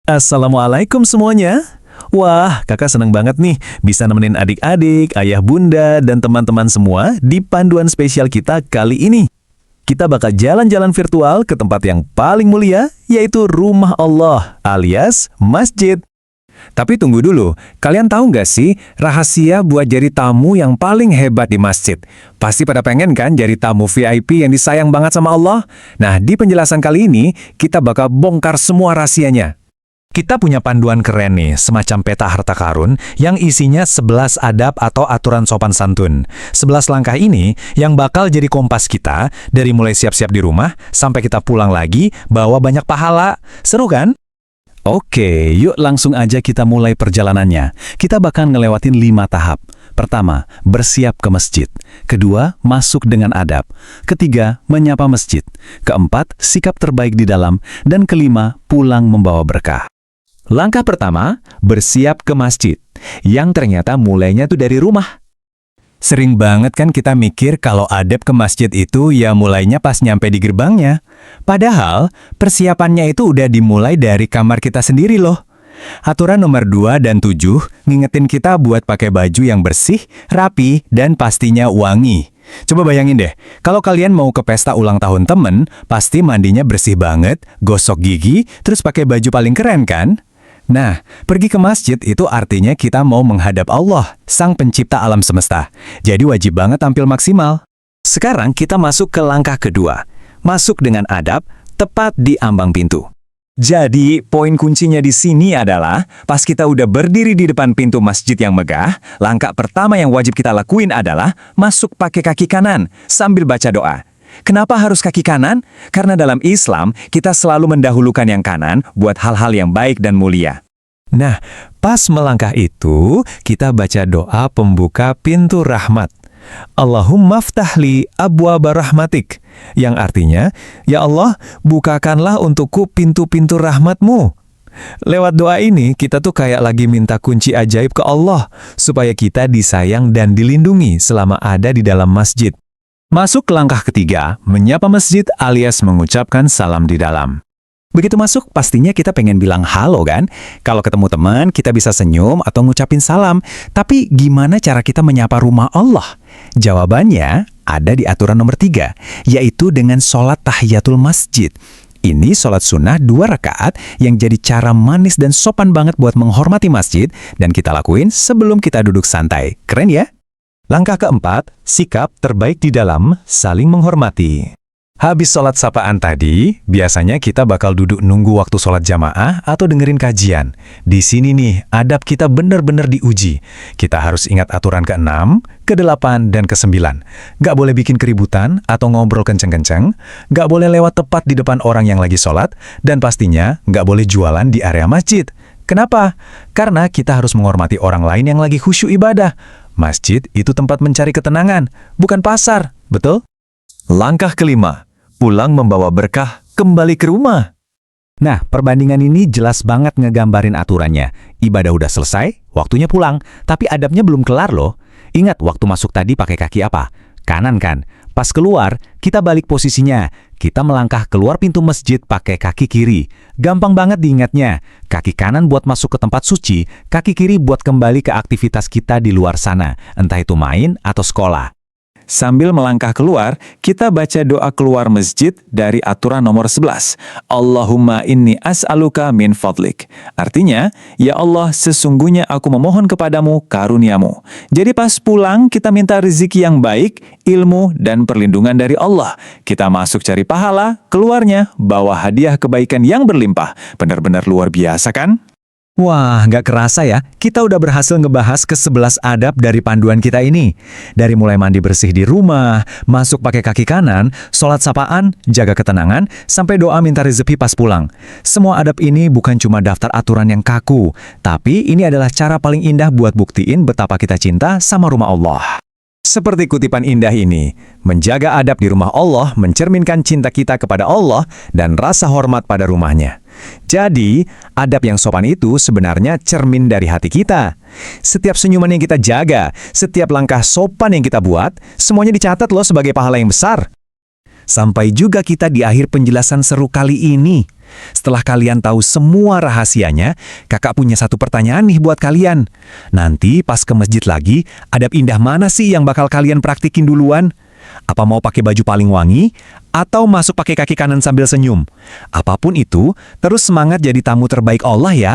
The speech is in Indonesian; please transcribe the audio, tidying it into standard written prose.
Assalamualaikum semuanya. Wah, kakak seneng banget nih bisa nemenin adik-adik, ayah bunda, dan teman-teman semua di panduan spesial kita kali ini. Kita bakal jalan-jalan virtual ke tempat yang paling mulia, yaitu rumah Allah, alias masjid. Tapi tunggu dulu, kalian tahu nggak sih rahasia buat jadi tamu yang paling hebat di masjid? Pasti pada pengen kan jadi tamu VIP yang disayang banget sama Allah? Nah, di penjelasan kali ini, kita bakal bongkar semua rahasianya. Kita punya panduan keren nih, semacam peta harta karun yang isinya 11 adab atau aturan sopan santun. 11 langkah ini yang bakal jadi kompas kita dari mulai siap-siap di rumah sampai kita pulang lagi bawa banyak pahala. Seru kan? Oke, yuk langsung aja kita mulai perjalanannya. Kita bakal ngelewatin 5 tahap. Pertama, bersiap ke masjid. Kedua, masuk dengan adab. Ketiga, menyapa masjid. Keempat, sikap terbaik di dalam. Dan kelima, pulang membawa berkah. Langkah pertama, bersiap ke masjid, yang ternyata mulainya tuh dari rumah. Sering banget kan kita mikir kalau adab ke masjid itu ya mulainya pas nyampe di gerbangnya. Padahal, persiapannya itu udah dimulai dari kamar kita sendiri loh. Aturan nomor 2 dan 7 ngingetin kita buat pakai baju yang bersih, rapi, dan pastinya wangi. Coba bayangin deh, kalau kalian mau ke pesta ulang tahun temen, pasti mandinya bersih banget, gosok gigi, terus pakai baju paling keren kan? Nah, pergi ke masjid itu artinya kita mau menghadap Allah, Sang Pencipta alam semesta. Jadi wajib banget tampil maksimal. Sekarang kita masuk ke langkah kedua. Masuk dengan adab, tepat di ambang pintu. Jadi, poin kuncinya di sini adalah, pas kita udah berdiri di depan pintu masjid yang megah, langkah pertama yang wajib kita lakuin adalah masuk pakai kaki kanan, sambil baca doa. Kenapa harus kaki kanan? Karena dalam Islam, kita selalu mendahulukan yang kanan buat hal-hal yang baik dan mulia. Nah, pas melangkah itu, kita baca doa pembuka pintu rahmat. Allahumma ftahli abwaaba rahmatik. Yang artinya, Ya Allah, bukakanlah untukku pintu-pintu rahmatmu. Lewat doa ini, kita tuh kayak lagi minta kunci ajaib ke Allah, supaya kita disayang dan dilindungi selama ada di dalam masjid. Masuk ke langkah ketiga, menyapa masjid alias mengucapkan salam di dalam. Begitu masuk, pastinya kita pengen bilang halo kan? Kalau ketemu teman, kita bisa senyum atau ngucapin salam. Tapi gimana cara kita menyapa rumah Allah? Jawabannya ada di aturan nomor 3, yaitu dengan sholat tahiyatul masjid. Ini sholat sunnah 2 rakaat yang jadi cara manis dan sopan banget buat menghormati masjid, dan kita lakuin sebelum kita duduk santai. Keren ya? Langkah keempat, sikap terbaik di dalam, saling menghormati. Habis sholat sapaan tadi, biasanya kita bakal duduk nunggu waktu sholat jamaah atau dengerin kajian. Di sini nih, adab kita benar-benar diuji. Kita harus ingat aturan ke-6, ke-8, dan ke-9. Nggak boleh bikin keributan atau ngobrol kenceng-kenceng, nggak boleh lewat tepat di depan orang yang lagi sholat, dan pastinya nggak boleh jualan di area masjid. Kenapa? Karena kita harus menghormati orang lain yang lagi khusyuk ibadah. Masjid itu tempat mencari ketenangan, bukan pasar, betul? Langkah kelima, pulang membawa berkah, kembali ke rumah. Nah, perbandingan ini jelas banget ngegambarin aturannya. Ibadah udah selesai, waktunya pulang, tapi adabnya belum kelar loh. Ingat waktu masuk tadi pakai kaki apa? Kanan kan? Pas keluar, kita balik posisinya. Kita melangkah keluar pintu masjid pakai kaki kiri. Gampang banget diingatnya. Kaki kanan buat masuk ke tempat suci, kaki kiri buat kembali ke aktivitas kita di luar sana, entah itu main atau sekolah. Sambil melangkah keluar, kita baca doa keluar masjid dari aturan nomor 11. Allahumma inni as'aluka min fadlik. Artinya, Ya Allah, sesungguhnya aku memohon kepadamu karuniamu. Jadi pas pulang, kita minta rezeki yang baik, ilmu, dan perlindungan dari Allah. Kita masuk cari pahala, keluarnya bawa hadiah kebaikan yang berlimpah. Benar-benar luar biasa kan? Wah, nggak kerasa ya, kita udah berhasil ngebahas ke-11 adab dari panduan kita ini. Dari mulai mandi bersih di rumah, masuk pakai kaki kanan, sholat sapaan, jaga ketenangan, sampai doa minta rezeki pas pulang. Semua adab ini bukan cuma daftar aturan yang kaku, tapi ini adalah cara paling indah buat buktiin betapa kita cinta sama rumah Allah. Seperti kutipan indah ini, menjaga adab di rumah Allah mencerminkan cinta kita kepada Allah dan rasa hormat pada rumahnya. Jadi, adab yang sopan itu sebenarnya cermin dari hati kita. Setiap senyuman yang kita jaga, setiap langkah sopan yang kita buat, semuanya dicatat loh sebagai pahala yang besar. Sampai juga kita di akhir penjelasan seru kali ini. Setelah kalian tahu semua rahasianya, kakak punya satu pertanyaan nih buat kalian. Nanti pas ke masjid lagi, adab indah mana sih yang bakal kalian praktikin duluan? Apa mau pakai baju paling wangi? Atau masuk pakai kaki kanan sambil senyum? Apapun itu, terus semangat jadi tamu terbaik Allah ya.